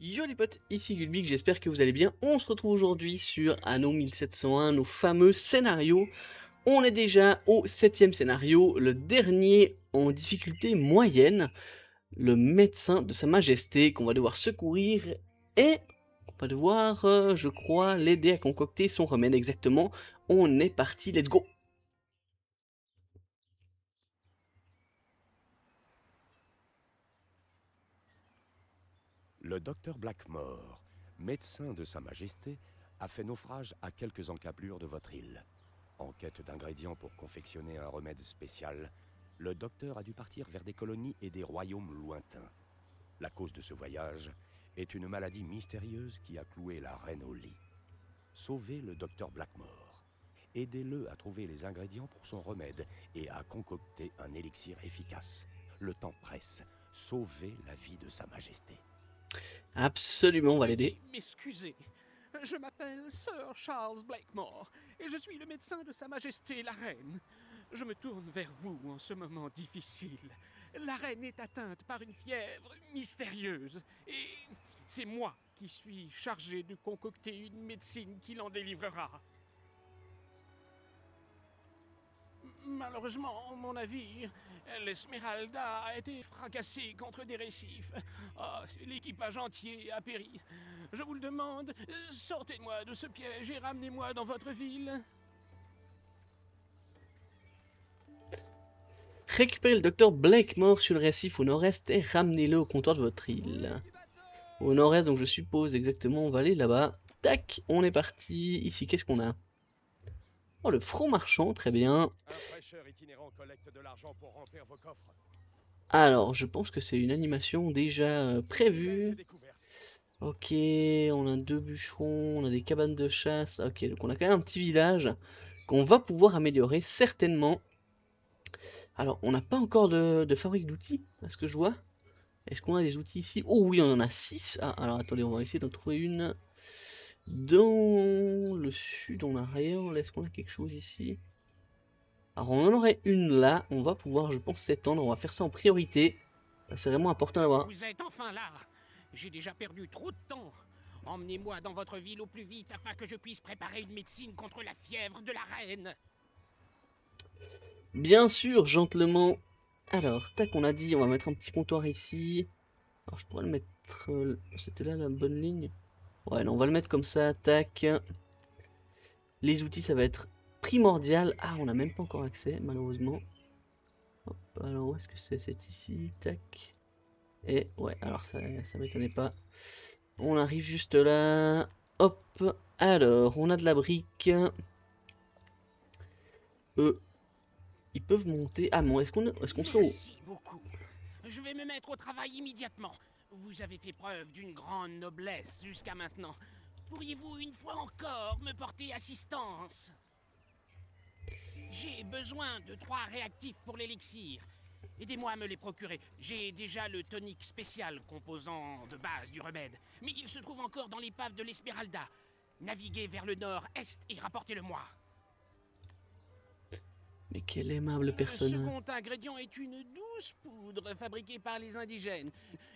Yo les potes, ici Gulbik, j'espère que vous allez bien. On se retrouve aujourd'hui sur Anno 1701, nos fameux scénarios. On est déjà au 7ème scénario, le dernier en difficulté moyenne, le médecin de sa majesté qu'on va devoir secourir et on va devoir, je crois, l'aider à concocter son remède exactement. On est parti, let's go! Le docteur Blackmore, médecin de Sa Majesté, a fait naufrage à quelques encablures de votre île. En quête d'ingrédients pour confectionner un remède spécial, le docteur a dû partir vers des colonies et des royaumes lointains. La cause de ce voyage est une maladie mystérieuse qui a cloué la reine au lit. Sauvez le docteur Blackmore. Aidez-le à trouver les ingrédients pour son remède et à concocter un élixir efficace. Le temps presse. Sauvez la vie de Sa Majesté. Absolument, on va l'aider. Veuillez m'excuser. Je m'appelle Sir Charles Blakemore et je suis le médecin de Sa Majesté la Reine. Je me tourne vers vous en ce moment difficile. La reine est atteinte par une fièvre mystérieuse et c'est moi qui suis chargé de concocter une médecine qui l'en délivrera. Malheureusement, mon navire, l'Esmeralda, a été fracassé contre des récifs. Ah, l'équipage entier a péri. Je vous le demande, sortez-moi de ce piège et ramenez-moi dans votre ville. Récupérez le docteur Blakemore sur le récif au nord-est et ramenez-le au comptoir de votre île. Au nord-est, donc je suppose exactement, on va aller là-bas. Tac, on est parti. Ici, qu'est-ce qu'on a? Oh, le front marchand, très bien. Un prêcheur itinérant collecte de l'argent pour remplir vos coffres. Alors, je pense que c'est une animation déjà prévue. Ok, on a deux bûcherons, on a des cabanes de chasse. Ok, donc on a quand même un petit village qu'on va pouvoir améliorer, certainement. Alors, on n'a pas encore de fabrique d'outils, à ce que je vois. Est-ce qu'on a des outils ici? Oh oui, on en a 6. Ah, alors attendez, on va essayer d'en trouver une. Dans le sud, en arrière, est-ce qu'on a quelque chose ici? Alors on en aurait une là, on va pouvoir, je pense, s'étendre, on va faire ça en priorité. C'est vraiment important d'avoir... Vous êtes enfin là. J'ai déjà perdu trop de temps. Emmenez-moi dans votre ville au plus vite afin que je puisse préparer une médecine contre la fièvre de la reine. Bien sûr, gentlement. Alors, tac, on a dit, on va mettre un petit comptoir ici. Alors je pourrais le mettre... C'était là la bonne ligne? Ouais, non, on va le mettre comme ça, tac. Les outils, ça va être primordial. Ah, on n'a même pas encore accès, malheureusement. Hop, alors où est-ce que c'est ici, tac. Et ouais, alors ça m'étonnait pas. On arrive juste là. Hop, alors, on a de la brique. Eux, ils peuvent monter. Ah non, est-ce qu'on serait au... Merci beaucoup. Je vais me mettre au travail immédiatement. Vous avez fait preuve d'une grande noblesse jusqu'à maintenant. Pourriez-vous une fois encore me porter assistance? J'ai besoin de 3 réactifs pour l'élixir. Aidez-moi à me les procurer. J'ai déjà le tonique spécial composant de base du remède. Mais il se trouve encore dans l'épave de l'Esmeralda. Naviguez vers le nord-est et rapportez-le-moi. Mais quel aimable Le personnage. second ingrédient est une douce poudre fabriquée par les indigènes.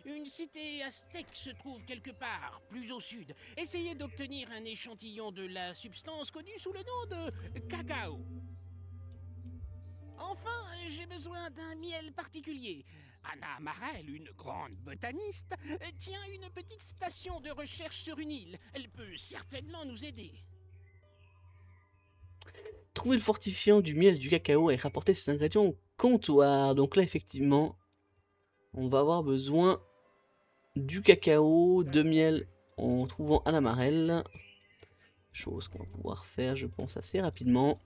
Une cité aztèque se trouve quelque part, plus au sud. Essayez d'obtenir un échantillon de la substance connue sous le nom de cacao. Enfin, j'ai besoin d'un miel particulier. Anna Marel, une grande botaniste, tient une petite station de recherche sur une île. Elle peut certainement nous aider. Trouver le fortifiant du miel du cacao et rapporter ces ingrédients au comptoir. Donc là, effectivement, on va avoir besoin du cacao, de miel en trouvant un amarelle. Chose qu'on va pouvoir faire, je pense, assez rapidement.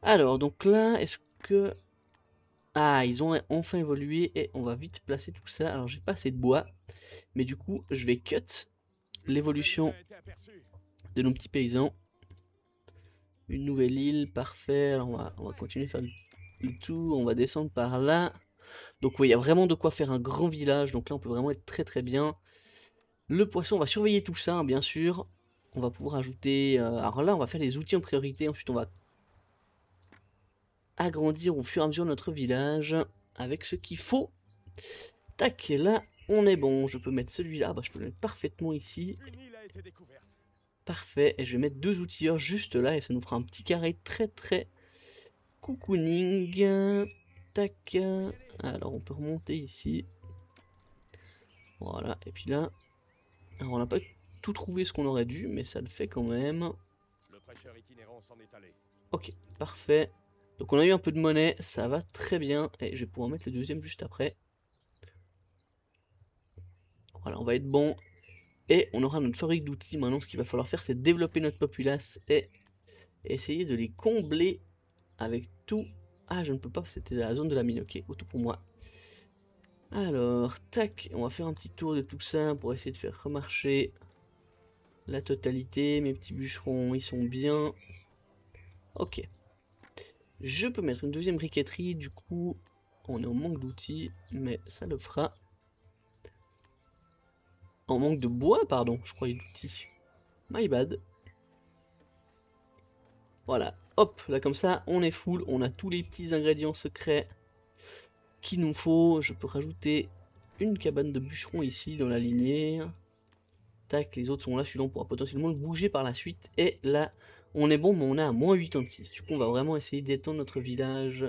Alors, donc là, est-ce que... Ah, ils ont enfin évolué et on va vite placer tout ça. Alors, j'ai pas assez de bois, mais du coup, je vais cut l'évolution de nos petits paysans. Une nouvelle île, parfait. Alors, on va continuer à faire le tour. On va descendre par là. Donc, oui, il y a vraiment de quoi faire un grand village. Donc là, on peut vraiment être très très bien. Le poisson, on va surveiller tout ça, hein, bien sûr. On va pouvoir ajouter... alors là, on va faire les outils en priorité. Ensuite, on va agrandir au fur et à mesure notre village avec ce qu'il faut. Tac, et là, On est bon, je peux mettre celui-là, bah, je peux le mettre parfaitement ici. Une île a été découverte. Parfait, et je vais mettre 2 outilleurs juste là, et ça nous fera un petit carré très très cocooning. Tac. Alors on peut remonter ici. Voilà, et puis là, alors on n'a pas tout trouvé ce qu'on aurait dû, mais ça le fait quand même. Le prêcheur itinérant s'en est allé. Ok, parfait. Donc on a eu un peu de monnaie, ça va très bien, et je vais pouvoir mettre le deuxième juste après. Voilà, on va être bon. Et on aura notre fabrique d'outils. Maintenant, ce qu'il va falloir faire, c'est développer notre populace et essayer de les combler avec tout. Ah, je ne peux pas, c'était la zone de la mine. Ok, auto pour moi. Alors, tac, on va faire un petit tour de tout ça pour essayer de faire remarcher la totalité. Mes petits bûcherons, ils sont bien. Ok. Je peux mettre une deuxième briqueterie, du coup, on est en manque d'outils, mais ça le fera. En manque de bois, pardon, je croyais d'outils. My bad. Voilà, hop, là comme ça, on est full, on a tous les petits ingrédients secrets qu'il nous faut. Je peux rajouter une cabane de bûcheron ici dans la lignée. Tac, les autres sont là, celui-là on pourra potentiellement le bouger par la suite. Et là, on est bon, mais on est à moins 86. Du coup, on va vraiment essayer d'étendre notre village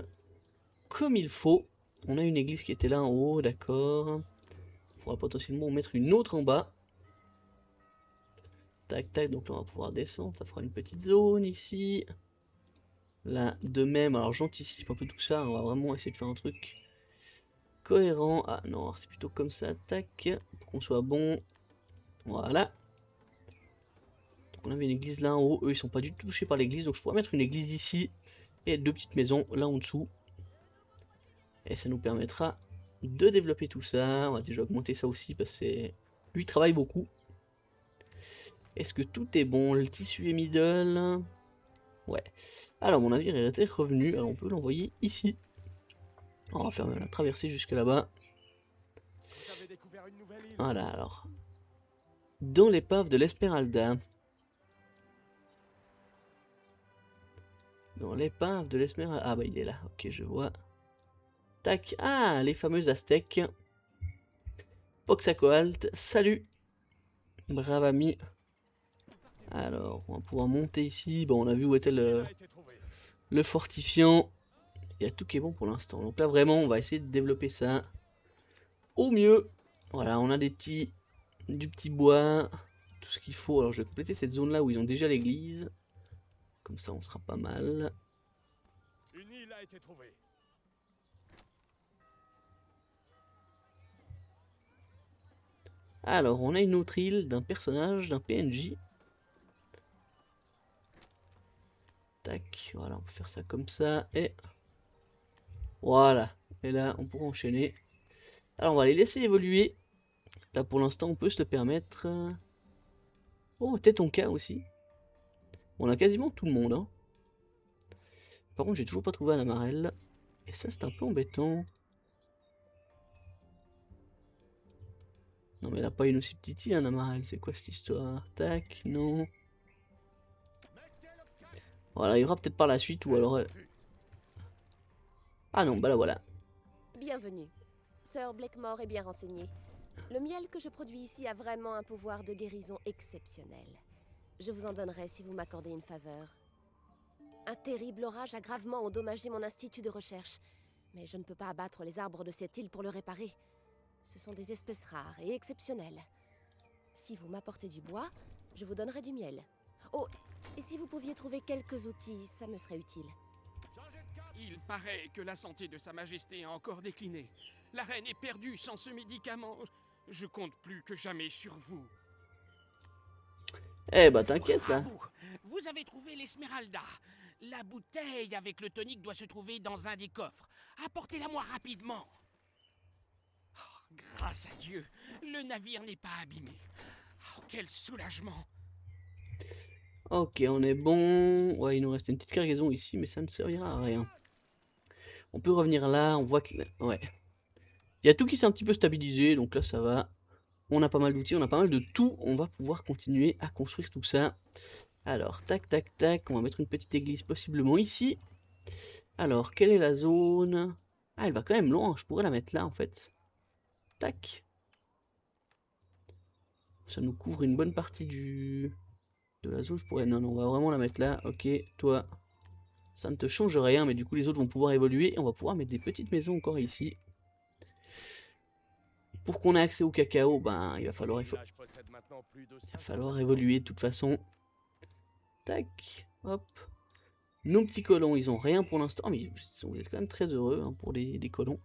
comme il faut. On a une église qui était là en haut, d'accord. On pourra potentiellement en mettre une autre en bas. Tac, tac, donc là on va pouvoir descendre, ça fera une petite zone ici. Là, de même, alors j'anticipe un peu tout ça, on va vraiment essayer de faire un truc cohérent. Ah non, c'est plutôt comme ça, tac, pour qu'on soit bon. Voilà. Donc on avait une église là en haut, eux ils sont pas du tout touchés par l'église, donc je pourrais mettre une église ici et 2 petites maisons là en dessous. Et ça nous permettra de développer tout ça. On va déjà augmenter ça aussi parce que c'est... lui travaille beaucoup. Est-ce que tout est bon? Le tissu est middle. Ouais. Alors mon navire était revenu, alors on peut l'envoyer ici. On va faire la traversée jusque là-bas. Vous avez découvert une nouvelle île. Voilà alors. Dans l'épave de l'Esmeralda. Dans l'épave de l'Esmeralda. Ah bah il est là, ok je vois. Tac, ah les fameux Aztèques. Poxacoalt, salut. Brave ami. Alors, on va pouvoir monter ici. Bon, on a vu où était Une île a été trouvée. le fortifiant. Il y a tout qui est bon pour l'instant. Donc là, vraiment, on va essayer de développer ça au mieux. Voilà, on a du petit bois, tout ce qu'il faut. Alors, je vais compléter cette zone-là où ils ont déjà l'église. Comme ça, on sera pas mal. Une île a été trouvée. Alors, on a une autre île d'un personnage, d'un PNJ. Tac, voilà, on peut faire ça comme ça. Et voilà. Et là, on pourra enchaîner. Alors, on va les laisser évoluer. Là, pour l'instant, on peut se le permettre. Oh, Tétonka aussi. On a quasiment tout le monde. Hein. Par contre, j'ai toujours pas trouvé un amarelle. Et ça, c'est un peu embêtant. Non, mais elle a pas une aussi petite île, un amarelle. C'est quoi cette histoire? Tac, non. Voilà, il y aura peut-être par la suite ou alors... Ah non, bah là, voilà. Bienvenue. Sir Blackmore est bien renseigné. Le miel que je produis ici a vraiment un pouvoir de guérison exceptionnel. Je vous en donnerai si vous m'accordez une faveur. Un terrible orage a gravement endommagé mon institut de recherche, mais je ne peux pas abattre les arbres de cette île pour le réparer. Ce sont des espèces rares et exceptionnelles. Si vous m'apportez du bois, je vous donnerai du miel. Oh, et si vous pouviez trouver quelques outils, ça me serait utile. Il paraît que la santé de Sa Majesté a encore décliné. La reine est perdue sans ce médicament. Je compte plus que jamais sur vous. Eh bah t'inquiète là. Bravo. Vous avez trouvé l'Esmeralda. La bouteille avec le tonique doit se trouver dans un des coffres. Apportez-la-moi rapidement. Oh, grâce à Dieu, le navire n'est pas abîmé. Oh, quel soulagement. Ok, on est bon. Ouais, il nous reste une petite cargaison ici, mais ça ne servira à rien. On peut revenir là, on voit que... Ouais. Il y a tout qui s'est un petit peu stabilisé, donc là ça va. On a pas mal d'outils, on a pas mal de tout. On va pouvoir continuer à construire tout ça. Alors, tac, tac, tac. On va mettre une petite église possiblement ici. Alors, quelle est la zone? Ah, elle va quand même loin. Je pourrais la mettre là, en fait. Tac. Ça nous couvre une bonne partie de la zone. Je pourrais... Non, non, on va vraiment la mettre là. Ok, toi, ça ne te change rien, mais du coup les autres vont pouvoir évoluer. Et on va pouvoir mettre des petites maisons encore ici. Pour qu'on ait accès au cacao, ben, il va falloir évoluer de toute façon. Tac, hop. Nos petits colons, ils ont rien pour l'instant. Mais ils sont quand même très heureux hein, pour les colons.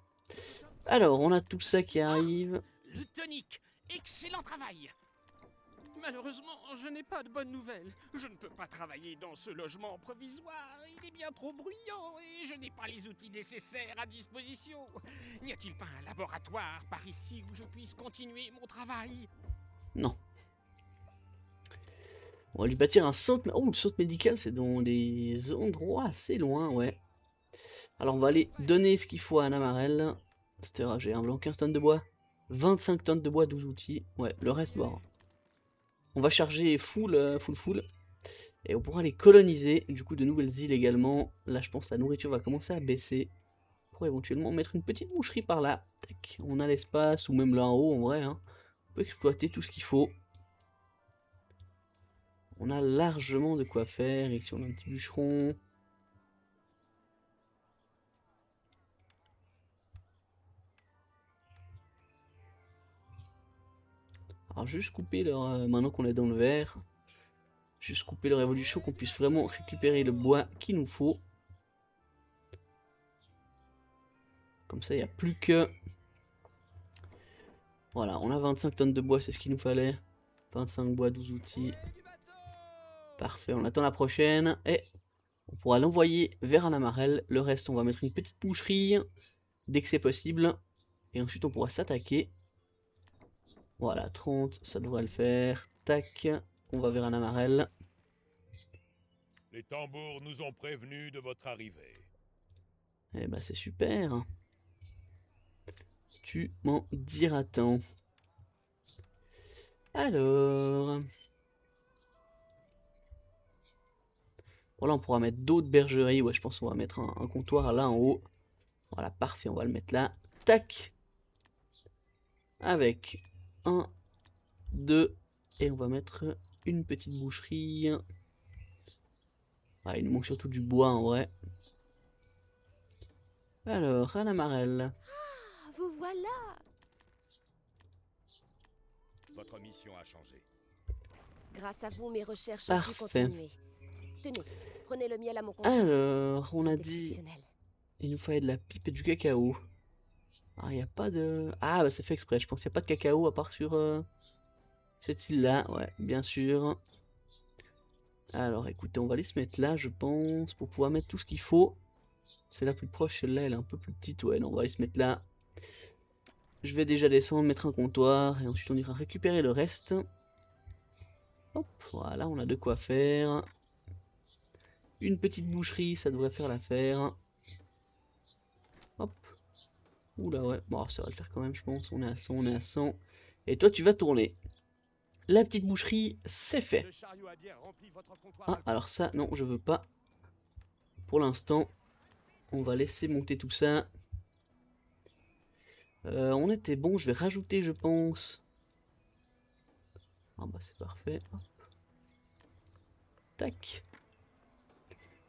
Alors, on a tout ça qui arrive. Le tonic! Excellent travail! Malheureusement, je n'ai pas de bonnes nouvelles. Je ne peux pas travailler dans ce logement provisoire. Il est bien trop bruyant et je n'ai pas les outils nécessaires à disposition. N'y a-t-il pas un laboratoire par ici où je puisse continuer mon travail? Non. On va lui bâtir un centre... Oh, le centre médical, c'est dans des endroits assez loin, ouais. Alors, on va aller donner ce qu'il faut à Anna Marel. C'était j'ai un blanc 15 tonnes de bois. 25 tonnes de bois, 12 outils. Ouais, le reste, bon. On va charger full. Et on pourra les coloniser. Du coup, de nouvelles îles également. Là, je pense que la nourriture va commencer à baisser. Pour éventuellement mettre une petite boucherie par là. Tac. On a l'espace, ou même là en haut, en vrai. Hein. On peut exploiter tout ce qu'il faut. On a largement de quoi faire. Ici, on a un petit bûcheron. Alors, juste couper leur... maintenant qu'on est dans le vert. Juste couper leur évolution, qu'on puisse vraiment récupérer le bois qu'il nous faut. Comme ça, il n'y a plus que... Voilà, on a 25 tonnes de bois, c'est ce qu'il nous fallait. 25 bois, 12 outils. Parfait, on attend la prochaine. Et on pourra l'envoyer vers un amarel. Le reste, on va mettre une petite boucherie dès que c'est possible. Et ensuite, on pourra s'attaquer. Voilà, 30, ça devrait le faire. Tac, on va vers un amarel. Les tambours nous ont prévenus de votre arrivée. Eh bah, c'est super. Tu m'en diras tant. Alors... Bon, là, on pourra mettre d'autres bergeries. Ouais, je pense qu'on va mettre un comptoir là en haut. Voilà, parfait, on va le mettre là. Tac. Avec 1, 2. Et on va mettre une petite boucherie. Ah, il nous manque surtout du bois en vrai. Alors, Anna Marel. Ah, vous voilà! Votre mission a changé. Grâce à vous, mes recherches ont pu Parfait. continuer. Tenez, prenez le miel à mon comptoir. Alors, on a C'est dit... exceptionnel. Il nous fallait de la pipe et du cacao. Ah, il n'y a pas de... Ah, bah c'est fait exprès. Je pense qu'il n'y a pas de cacao à part sur cette île-là. Ouais, bien sûr. Alors, écoutez, on va aller se mettre là, je pense, pour pouvoir mettre tout ce qu'il faut. C'est la plus proche, celle-là, elle est un peu plus petite. Ouais, non, on va aller se mettre là. Je vais déjà descendre, mettre un comptoir, et ensuite on ira récupérer le reste. Hop, voilà, on a de quoi faire. Une petite boucherie, ça devrait faire l'affaire. Hop. Oula, ouais, bon, ça va le faire quand même, je pense. On est à 100, on est à 100. Et toi, tu vas tourner. La petite boucherie, c'est fait. Le chariot a bien rempli votre comptoir. Ah, alors ça, non, je veux pas. Pour l'instant, on va laisser monter tout ça. On était bon, je vais rajouter, je pense. Ah bah c'est parfait. Hop. Tac.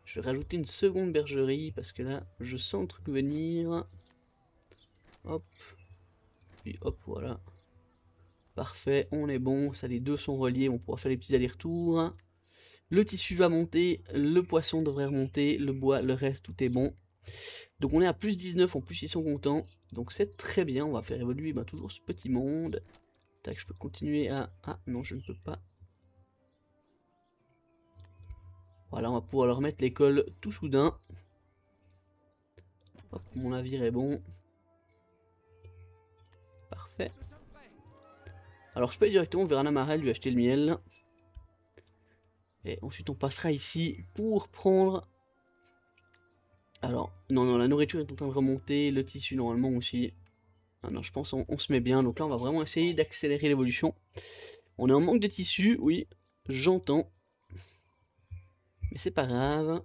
Je vais rajouter une seconde bergerie parce que là, je sens le truc venir. Hop. Puis hop, voilà. Parfait, on est bon. Ça, les deux sont reliés, on pourra faire les petits allers-retours. Le tissu va monter, le poisson devrait remonter, le bois, le reste, tout est bon. Donc on est à plus 19, en plus ils sont contents. Donc c'est très bien, on va faire évoluer toujours ce petit monde. Tac, je peux continuer à... Ah non, je ne peux pas. Voilà, on va pouvoir leur mettre l'école tout soudain. Hop, mon navire est bon. Parfait. Alors je peux aller directement vers un amarel, lui acheter le miel. Et ensuite on passera ici pour prendre... Alors, non, non, la nourriture est en train de remonter, le tissu normalement aussi. Ah non, je pense on se met bien, donc là on va vraiment essayer d'accélérer l'évolution. On est en manque de tissu, oui, j'entends. Mais c'est pas grave.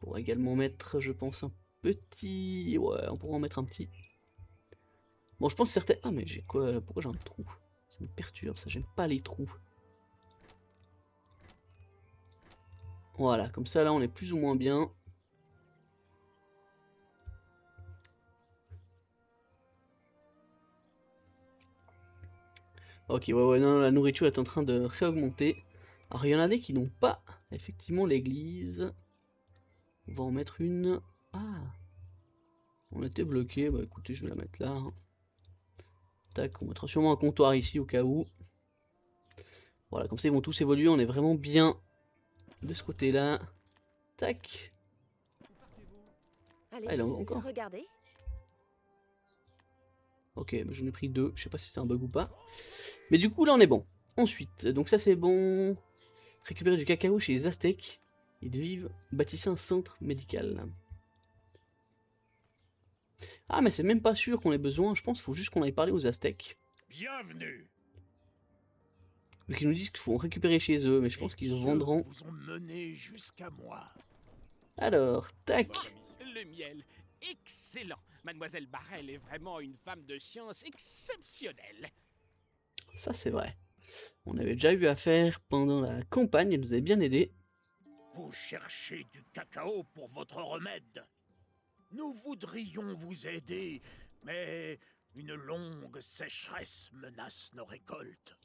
On pourra également mettre, je pense, un petit... Ouais, on pourra en mettre un petit. Bon, je pense certains... Ah mais j'ai quoi? Pourquoi j'ai un trou? Ça me perturbe, ça, j'aime pas les trous. Voilà, comme ça là on est plus ou moins bien. Ok, ouais, non, la nourriture est en train de réaugmenter. Alors il y en a des qui n'ont pas effectivement l'église. On va en mettre une. Ah, on était bloqué, bah écoutez, je vais la mettre là. Hein. Tac, on mettra sûrement un comptoir ici au cas où. Voilà, comme ça ils vont tous évoluer, on est vraiment bien de ce côté-là. Tac. Ah, il en Allez-y, a encore. regardez. Ok, bah, j'en ai pris deux, je sais pas si c'est un bug ou pas. Mais du coup là on est bon. Ensuite, donc ça c'est bon. Récupérer du cacao chez les Aztèques. Ils vivent, bâtissez un centre médical. Ah mais c'est même pas sûr qu'on ait besoin, je pense qu'il faut juste qu'on aille parler aux Aztèques. Bienvenue. Mais qu'ils nous disent qu'il faut récupérer chez eux, mais je pense Les qu'ils dieux vendront. vous ont mené jusqu'à moi. Alors, tac. Le miel, excellent. Mademoiselle Barrel est vraiment une femme de science exceptionnelle. Ça c'est vrai. On avait déjà eu affaire pendant la campagne, elle nous avait bien aidé. Vous cherchez du cacao pour votre remède. Nous voudrions vous aider, mais une longue sécheresse menace nos récoltes.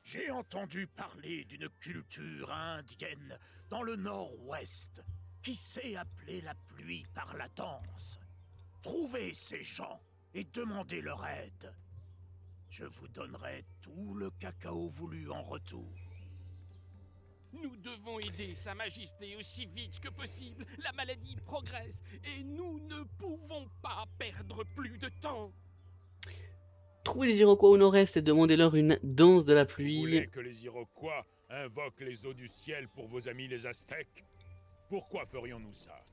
J'ai entendu parler d'une culture indienne dans le nord-ouest qui sait appeler la pluie par la danse. Trouvez ces gens et demandez leur aide. Je vous donnerai tout le cacao voulu en retour. Nous devons aider Sa Majesté aussi vite que possible. La maladie progresse et nous ne pouvons pas perdre plus de temps. Trouvez les Iroquois au nord-est et demandez-leur une danse de la Vous voulez pluie. que les Iroquois invoquent les eaux du ciel pour vos amis les Aztèques? Pourquoi ferions-nous ça?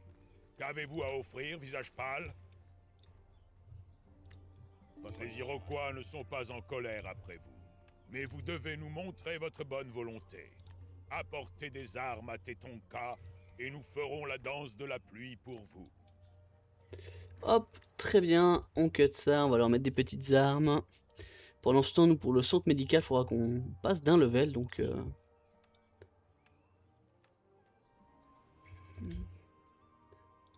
Qu'avez-vous à offrir, visage pâle? Les Iroquois ne sont pas en colère après vous, mais vous devez nous montrer votre bonne volonté. Apportez des armes à Tetonka et nous ferons la danse de la pluie pour vous. Hop, très bien, on cut ça, on va leur mettre des petites armes. Pendant ce temps, nous, pour le centre médical, il faudra qu'on passe d'un level, donc...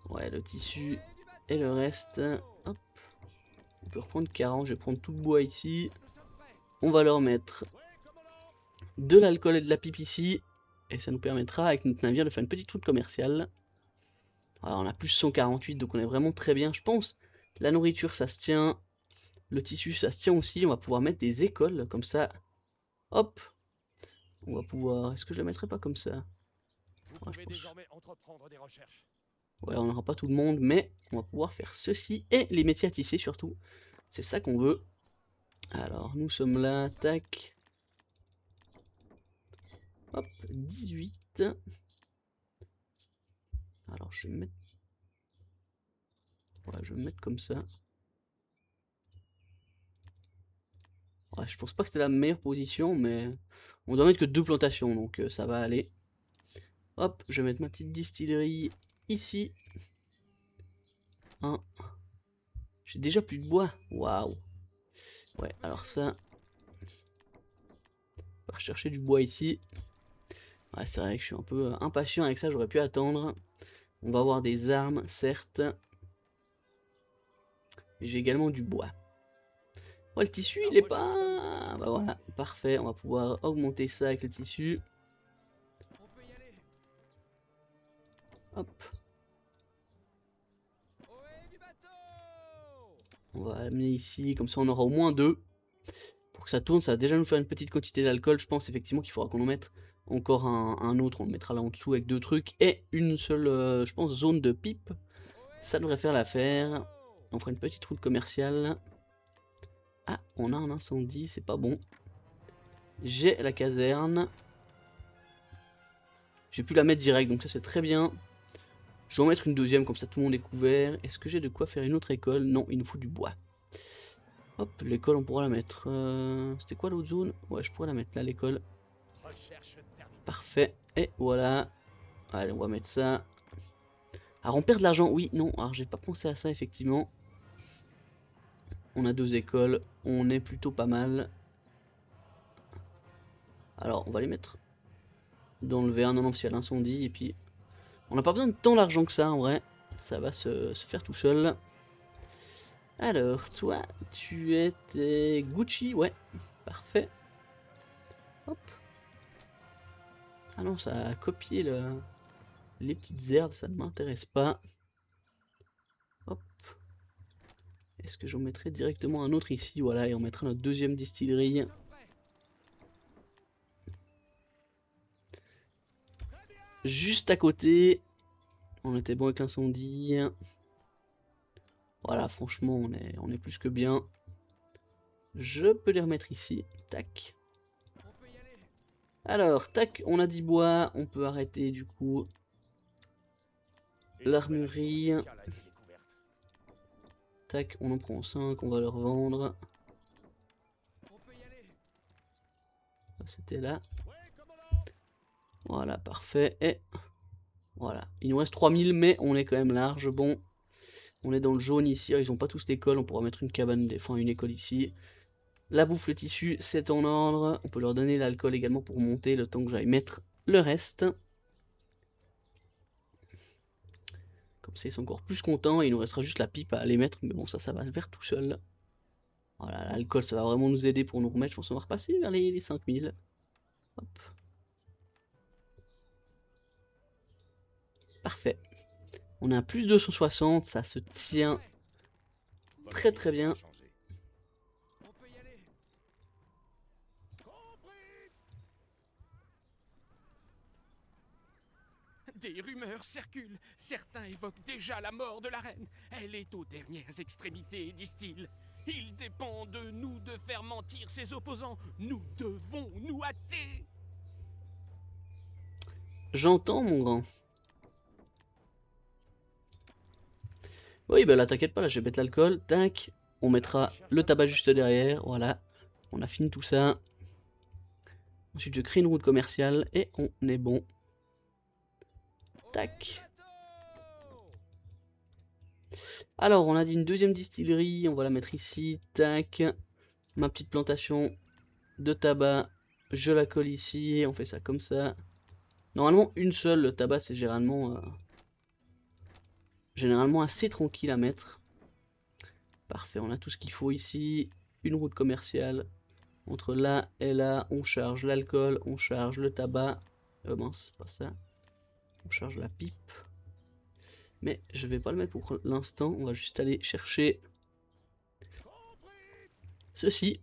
Ouais, le tissu et le reste. Hop. On peut reprendre 40, je vais prendre tout le bois ici. On va leur mettre de l'alcool et de la pipe ici. Et ça nous permettra, avec notre navire, de faire une petite route commerciale. Alors, on a plus 148, donc on est vraiment très bien, je pense. La nourriture, ça se tient. Le tissu, ça se tient aussi. On va pouvoir mettre des écoles, comme ça. Hop. On va pouvoir... Est-ce que je la mettrai pas comme ça? Vous Ouais, je pouvez pense. désormais entreprendre des recherches. Ouais, on n'aura pas tout le monde, mais on va pouvoir faire ceci. Et les métiers à tisser, surtout. C'est ça qu'on veut. Alors, nous sommes là. Tac. Hop, 18. Alors, je vais me mettre... Ouais, je vais me mettre comme ça. Ouais, je pense pas que c'était la meilleure position, mais... On doit mettre que 2 plantations, donc ça va aller. Hop, je vais mettre ma petite distillerie ici. Hein. J'ai déjà plus de bois. Waouh. Ouais, alors ça... On va rechercher du bois ici. Ouais, c'est vrai que je suis un peu impatient avec ça, j'aurais pu attendre. On va avoir des armes, certes. J'ai également du bois. Ouais, le tissu, il est pas... Bah voilà, parfait. On va pouvoir augmenter ça avec le tissu. On peut y aller. Hop. Ohé du bateau! On va amener ici, comme ça on aura au moins 2. Pour que ça tourne, ça va déjà nous faire une petite quantité d'alcool. Je pense effectivement qu'il faudra qu'on en mette encore un autre. On le mettra là en dessous avec 2 trucs. Et une seule, je pense, zone de pipe. Ça devrait faire l'affaire. On fera une petite route commerciale. Ah, on a un incendie, c'est pas bon. J'ai la caserne. J'ai pu la mettre direct, donc ça c'est très bien. Je vais en mettre une deuxième, comme ça tout le monde est couvert. Est-ce que j'ai de quoi faire une autre école? Non, il nous faut du bois. Hop, l'école on pourra la mettre. C'était quoi l'autre zone? Ouais, je pourrais la mettre là, l'école. Parfait. Et voilà. Allez, on va mettre ça. Alors on perd de l'argent, oui, non. Alors j'ai pas pensé à ça, effectivement. On a 2 écoles. On est plutôt pas mal. Alors, on va les mettre dans le verre, non, non, s'il y a l'incendie, et puis... On n'a pas besoin de tant d'argent que ça, en vrai. Ça va se faire tout seul. Alors, toi, tu étais Gucci, ouais. Parfait. Hop. Ah non, ça a copié les petites herbes, ça ne m'intéresse pas. Hop. Est-ce que j'en mettrai directement un autre ici? Voilà, et on mettra notre deuxième distillerie. Juste à côté. On était bon avec l'incendie. Voilà, franchement, on est plus que bien. Je peux les remettre ici. Tac. Alors, tac, on a 10 bois. On peut arrêter du coup l'armurerie. Tac, on en prend 5, on va le revendre. C'était là. Voilà, parfait. Et voilà, il nous reste 3000, mais on est quand même large. Bon, on est dans le jaune ici. Ils ont pas tous l'école, on pourra mettre une cabane, enfin une école ici. La bouffe, le tissu, c'est en ordre. On peut leur donner l'alcool également pour monter le temps que j'aille mettre le reste. Comme ça, ils sont encore plus contents. Et il nous restera juste la pipe à aller mettre. Mais bon, ça va le faire tout seul. Voilà, l'alcool, ça va vraiment nous aider pour nous remettre. Je pense qu'on va repasser vers les 5000. Hop. Parfait. On est à plus de 260. Ça se tient très très bien. Des rumeurs circulent. Certains évoquent déjà la mort de la reine. Elle est aux dernières extrémités, disent-ils. Il dépend de nous de faire mentir ses opposants. Nous devons nous hâter. J'entends, mon grand. Oui, bah là, t'inquiète pas, là, je vais mettre l'alcool. Tac. On mettra le tabac juste derrière. Voilà. On a fini tout ça. Ensuite, je crée une route commerciale et on est bon. Tac. Alors, on a dit une deuxième distillerie. On va la mettre ici. Tac. Ma petite plantation de tabac. Je la colle ici. On fait ça comme ça. Normalement, une seule. Le tabac, c'est généralement assez tranquille à mettre. Parfait, on a tout ce qu'il faut ici. Une route commerciale. Entre là et là, on charge l'alcool, on charge le tabac. Mince, pas ça. On charge la pipe. Mais je vais pas le mettre pour l'instant. On va juste aller chercher ceci.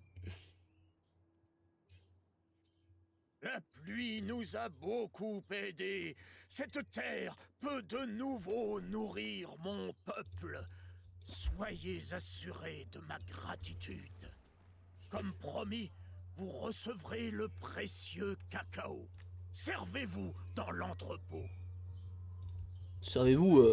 La pluie nous a beaucoup aidés. Cette terre peut de nouveau nourrir mon peuple. Soyez assurés de ma gratitude. Comme promis, vous recevrez le précieux cacao. Servez-vous dans l'entrepôt. Servez-vous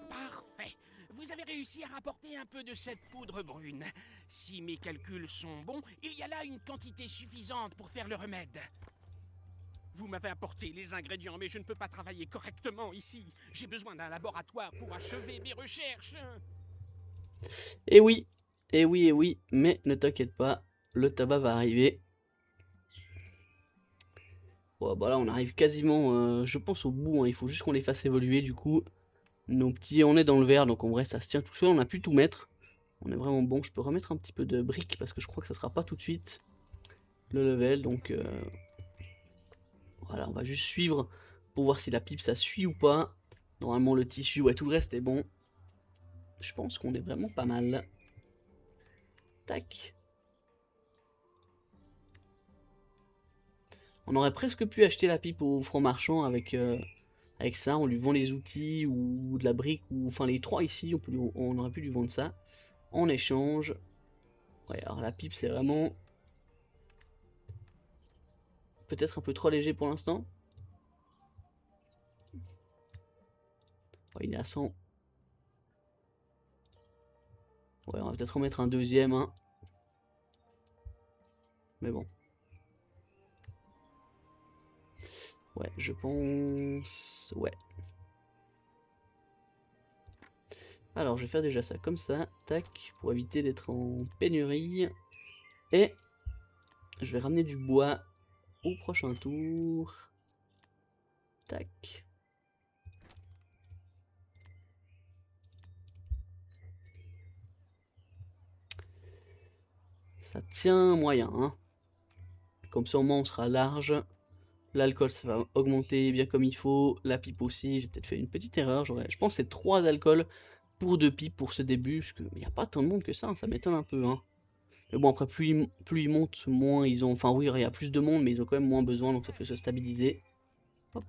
Parfait. Vous avez réussi à rapporter un peu de cette poudre brune. Si mes calculs sont bons, il y a là une quantité suffisante pour faire le remède. Vous m'avez apporté les ingrédients, mais je ne peux pas travailler correctement ici. J'ai besoin d'un laboratoire pour achever mes recherches. Eh oui, eh oui, eh oui. Mais ne t'inquiète pas, le tabac va arriver. Bon, bah là, on arrive quasiment, je pense, au bout. Hein. Il faut juste qu'on les fasse évoluer, du coup. Nos petits, on est dans le vert, donc en vrai, ça se tient tout seul. On a pu tout mettre. On est vraiment bon. Je peux remettre un petit peu de briques, parce que je crois que ça sera pas tout de suite le level. Donc, voilà, on va juste suivre pour voir si la pipe, ça suit ou pas. Normalement, le tissu, ouais, tout le reste est bon. Je pense qu'on est vraiment pas mal. Tac. On aurait presque pu acheter la pipe au franc marchand avec ça. On lui vend les outils ou de la brique. Ou enfin les trois ici, on aurait pu lui vendre ça. En échange. Ouais, alors la pipe c'est vraiment... peut-être un peu trop léger pour l'instant. Ouais, il est à 100. Ouais, on va peut-être remettre un deuxième. Hein. Mais bon. Ouais, je pense... ouais. Alors, je vais faire déjà ça comme ça. Tac, pour éviter d'être en pénurie. Et je vais ramener du bois au prochain tour. Tac. Ça tient moyen, hein. Comme ça au moins on sera large. L'alcool ça va augmenter bien comme il faut. La pipe aussi, j'ai peut-être fait une petite erreur. Je pense que c'est 3 alcools pour 2 pipes pour ce début. Parce qu'il n'y a pas tant de monde que ça m'étonne un peu. Hein. Mais bon après plus ils montent, moins ils ont... Enfin oui, il y a plus de monde mais ils ont quand même moins besoin. Donc ça peut se stabiliser. Hop.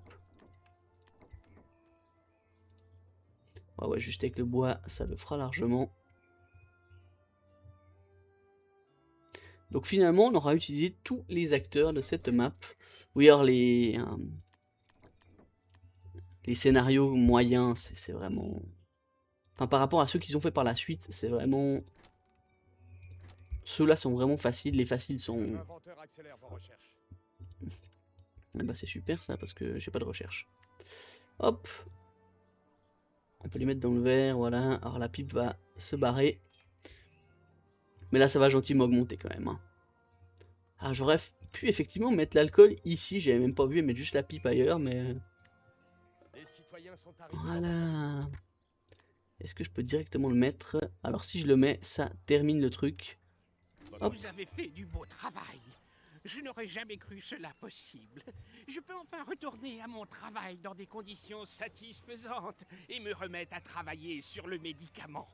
Ouais, juste avec le bois ça le fera largement. Donc finalement, on aura utilisé tous les acteurs de cette map. Oui, alors les scénarios moyens, c'est vraiment... Enfin, par rapport à ceux qu'ils ont fait par la suite, c'est vraiment... Ceux-là sont vraiment faciles, les faciles sont... L'inventeur accélère vos recherches. Ah bah c'est super ça, parce que j'ai pas de recherche. Hop. On peut les mettre dans le verre, voilà. Alors la pipe va se barrer. Mais là, ça va gentiment augmenter quand même. Hein. Ah, j'aurais pu effectivement mettre l'alcool ici. J'avais même pas vu, mettre juste la pipe ailleurs, mais... Les citoyens sont arrivés. Voilà. Est-ce que je peux directement le mettre? Alors si je le mets, ça termine le truc. Hop. Vous avez fait du beau travail. Je n'aurais jamais cru cela possible. Je peux enfin retourner à mon travail dans des conditions satisfaisantes et me remettre à travailler sur le médicament.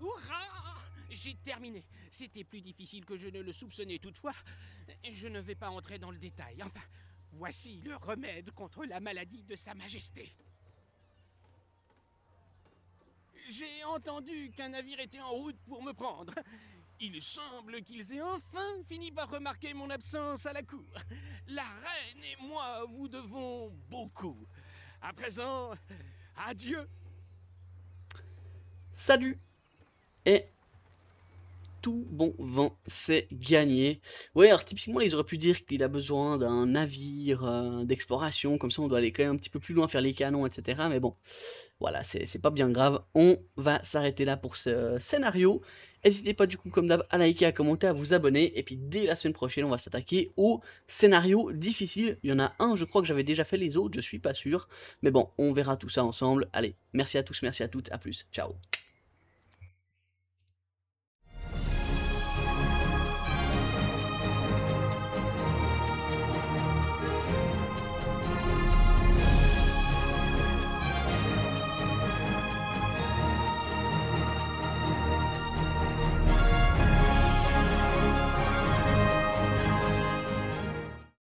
Hurrah! J'ai terminé. C'était plus difficile que je ne le soupçonnais toutefois. Je ne vais pas entrer dans le détail. Enfin, voici le remède contre la maladie de Sa Majesté. J'ai entendu qu'un navire était en route pour me prendre. Il semble qu'ils aient enfin fini par remarquer mon absence à la cour. La reine et moi vous devons beaucoup. À présent, adieu. Salut! Et tout bon vent, c'est gagné. Ouais, alors typiquement, ils auraient pu dire qu'il a besoin d'un navire d'exploration, comme ça on doit aller quand même un petit peu plus loin, faire les canons, etc. Mais bon, voilà, c'est pas bien grave. On va s'arrêter là pour ce scénario. N'hésitez pas du coup, comme d'hab, à liker, à commenter, à vous abonner. Et puis dès la semaine prochaine, on va s'attaquer au scénario difficile. Il y en a un, je crois que j'avais déjà fait les autres, je suis pas sûr. Mais bon, on verra tout ça ensemble. Allez, merci à tous, merci à toutes, à plus, ciao.